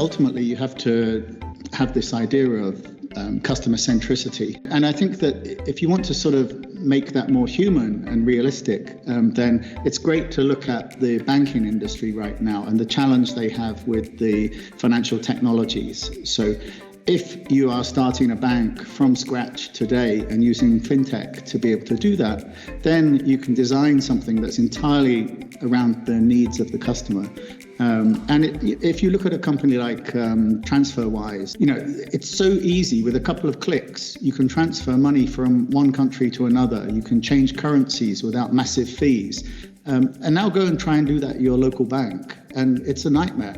ultimately you have to have this idea of customer centricity. And I think that if you want to sort of make that more human and realistic, then it's great to look at the banking industry right now and the challenge they have with the financial technologies. So if you are starting a bank from scratch today and using fintech to be able to do that, then you can design something that's entirely around the needs of the customer. If you look at a company like TransferWise, it's so easy. With a couple of clicks, you can transfer money from one country to another. You can change currencies without massive fees. And now go and try and do that at your local bank, and it's a nightmare.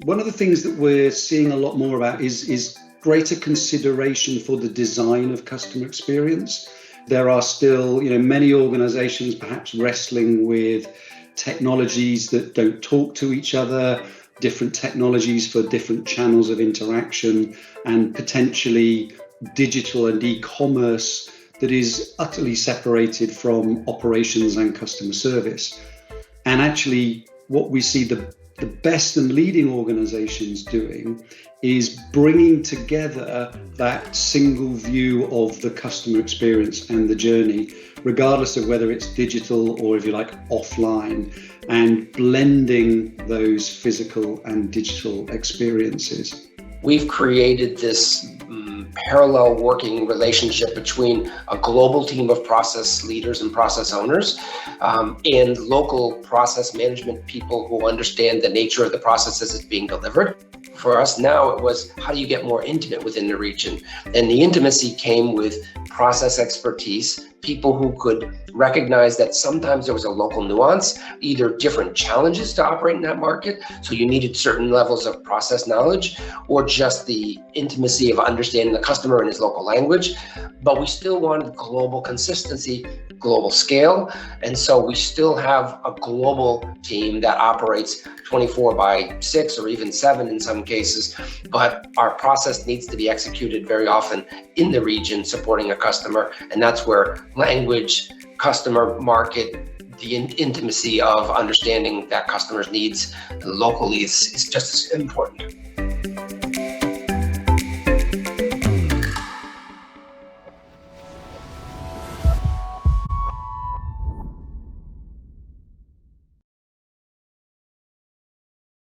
One of the things that we're seeing a lot more about is greater consideration for the design of customer experience. There are still, many organizations perhaps wrestling with technologies that don't talk to each other, different technologies for different channels of interaction, and potentially digital and e-commerce that is utterly separated from operations and customer service. And actually, what we see the best and leading organizations doing is bringing together that single view of the customer experience and the journey, regardless of whether it's digital or, if you like, offline, and blending those physical and digital experiences. We've created this parallel working relationship between a global team of process leaders and process owners and local process management people who understand the nature of the processes that's being delivered. For us now, it was how do you get more intimate within the region? And the intimacy came with process expertise, people who could recognize that sometimes there was a local nuance, either different challenges to operate in that market, so you needed certain levels of process knowledge, or just the intimacy of understanding the customer in his local language. But we still wanted global consistency, global scale, and so we still have a global team that operates 24/6 or even 7 in some cases, but our process needs to be executed very often in the region supporting a customer, and that's where language, customer, market, the intimacy of understanding that customer's needs locally is just as important.